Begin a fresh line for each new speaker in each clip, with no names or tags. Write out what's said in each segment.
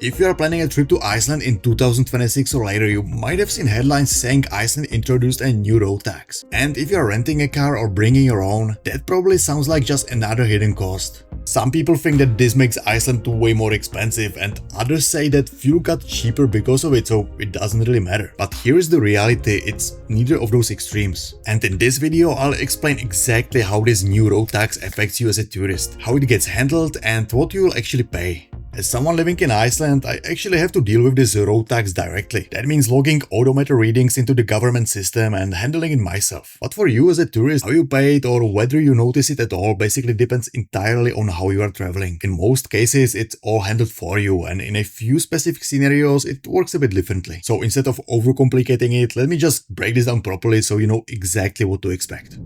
If you are planning a trip to Iceland in 2026 or later, you might have seen headlines saying Iceland introduced a new road tax. And if you are renting a car or bringing your own, that probably sounds like just another hidden cost. Some people think that this makes Iceland way more expensive, and others say that fuel got cheaper because of it, so it doesn't really matter. But here is the reality, it's neither of those extremes. And in this video I'll explain exactly how this new road tax affects you as a tourist, how it gets handled and what you will actually pay. As someone living in Iceland, I actually have to deal with this road tax directly. That means logging odometer readings into the government system and handling it myself. But for you as a tourist, how you pay it or whether you notice it at all basically depends entirely on how you are traveling. In most cases, it's all handled for you, and in a few specific scenarios, it works a bit differently. So instead of overcomplicating it, let me just break this down properly so you know exactly what to expect.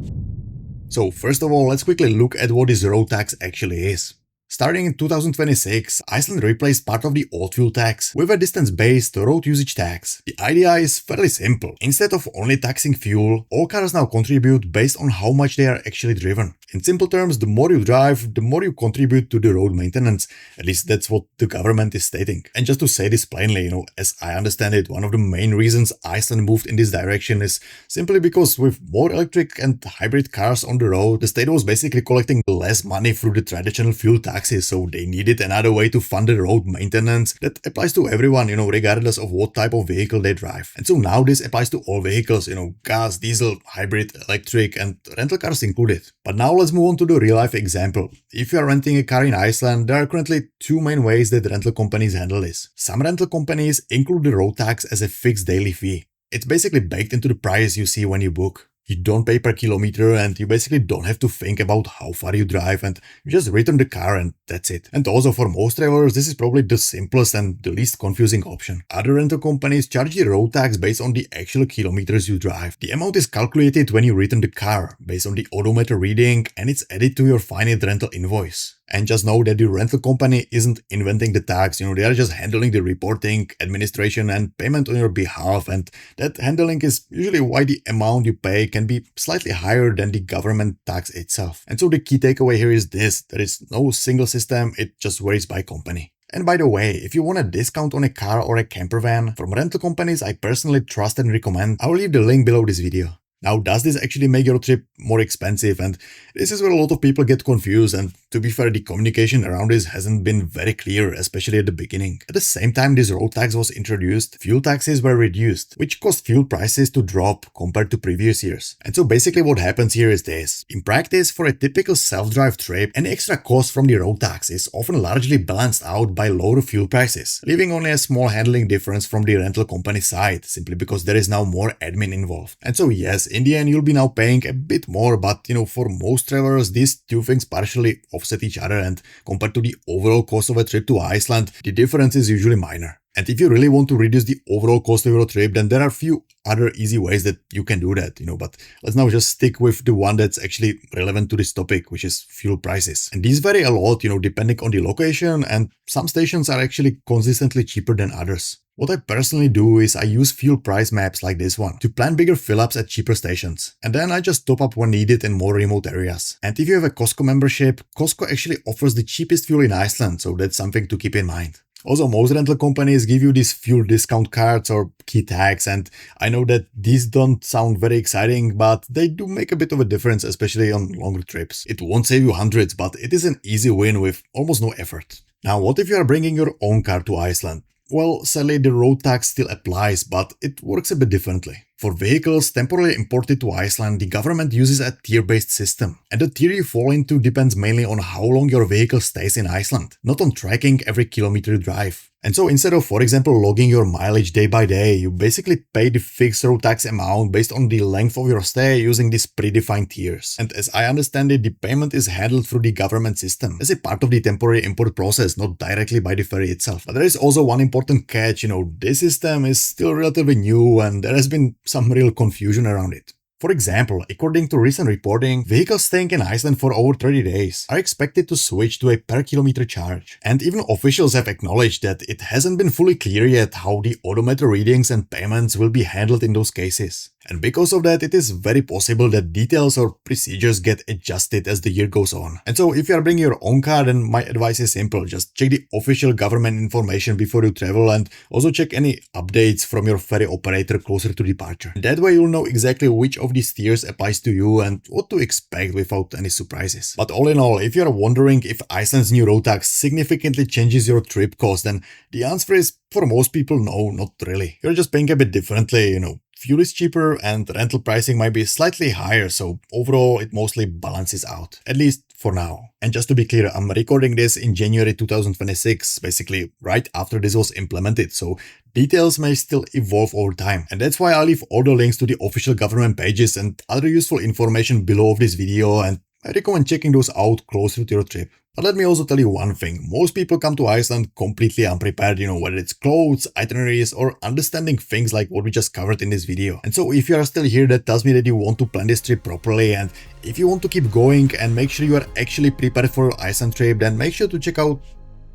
So first of all, let's quickly look at what this road tax actually is. Starting in 2026, Iceland replaced part of the old fuel tax with a distance-based road usage tax. The idea is fairly simple. Instead of only taxing fuel, all cars now contribute based on how much they are actually driven. In simple terms, the more you drive, the more you contribute to the road maintenance. At least that's what the government is stating. And just to say this plainly, as I understand it, one of the main reasons Iceland moved in this direction is simply because with more electric and hybrid cars on the road, the state was basically collecting less money through the traditional fuel taxes, so they needed another way to fund the road maintenance that applies to everyone, regardless of what type of vehicle they drive. And so now this applies to all vehicles, gas, diesel, hybrid, electric, and rental cars included. But now let's move on to the real-life example. If you are renting a car in Iceland, there are currently two main ways that rental companies handle this. Some rental companies include the road tax as a fixed daily fee. It's basically baked into the price you see when you book. You don't pay per kilometer and you basically don't have to think about how far you drive, and you just return the car and that's it. And also for most travelers, this is probably the simplest and the least confusing option. Other rental companies charge the road tax based on the actual kilometers you drive. The amount is calculated when you return the car based on the odometer reading, and it's added to your final rental invoice. And just know that the rental company isn't inventing the tax, they are just handling the reporting, administration and payment on your behalf, and that handling is usually why the amount you pay can be slightly higher than the government tax itself. And so the key takeaway here is this: there is no single system, it just varies by company. And by the way, if you want a discount on a car or a camper van from rental companies I personally trust and recommend, I will leave the link below this video. Now, does this actually make your trip more expensive? And this is where a lot of people get confused, and to be fair, the communication around this hasn't been very clear, especially at the beginning. At the same time this road tax was introduced, fuel taxes were reduced, which caused fuel prices to drop compared to previous years. And so basically what happens here is this. In practice, for a typical self-drive trip, any extra cost from the road tax is often largely balanced out by lower fuel prices, leaving only a small handling difference from the rental company side, simply because there is now more admin involved. And so yes, in the end you'll be now paying a bit more, but for most travelers these two things partially offset each other, and compared to the overall cost of a trip to Iceland, the difference is usually minor. And if you really want to reduce the overall cost of your trip, then there are a few other easy ways that you can do that, but let's now just stick with the one that's actually relevant to this topic, which is fuel prices. And these vary a lot, depending on the location, and some stations are actually consistently cheaper than others. What I personally do is I use fuel price maps like this one to plan bigger fill-ups at cheaper stations. And then I just top up when needed in more remote areas. And if you have a Costco membership, Costco actually offers the cheapest fuel in Iceland, so that's something to keep in mind. Also, most rental companies give you these fuel discount cards or key tags, and I know that these don't sound very exciting, but they do make a bit of a difference, especially on longer trips. It won't save you hundreds, but it is an easy win with almost no effort. Now, what if you are bringing your own car to Iceland? Well, sadly the road tax still applies, but it works a bit differently. For vehicles temporarily imported to Iceland, the government uses a tier-based system. And the tier you fall into depends mainly on how long your vehicle stays in Iceland, not on tracking every kilometer you drive. And so instead of, for example, logging your mileage day by day, you basically pay the fixed road tax amount based on the length of your stay using these predefined tiers. And as I understand it, the payment is handled through the government system as a part of the temporary import process, not directly by the ferry itself. But there is also one important catch, this system is still relatively new and there has been some real confusion around it. For example, according to recent reporting, vehicles staying in Iceland for over 30 days are expected to switch to a per kilometer charge. And even officials have acknowledged that it hasn't been fully clear yet how the odometer readings and payments will be handled in those cases. And because of that, it is very possible that details or procedures get adjusted as the year goes on. And so if you are bringing your own car, then my advice is simple. Just check the official government information before you travel, and also check any updates from your ferry operator closer to departure. That way you'll know exactly which of these tiers applies to you and what to expect without any surprises. But all in all, if you're wondering if Iceland's new road tax significantly changes your trip cost, then the answer is, for most people, no, not really. You're just paying a bit differently, Fuel is cheaper and rental pricing might be slightly higher, so overall it mostly balances out, at least for now. And just to be clear, I'm recording this in January 2026, basically right after this was implemented, so details may still evolve over time. And that's why I'll leave all the links to the official government pages and other useful information below of this video, and I recommend checking those out closer to your trip. But let me also tell you one thing, most people come to Iceland completely unprepared, whether it's clothes, itineraries, or understanding things like what we just covered in this video. And so if you are still here, that tells me that you want to plan this trip properly, and if you want to keep going and make sure you are actually prepared for your Iceland trip, then make sure to check out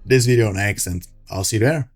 this video next, and I'll see you there.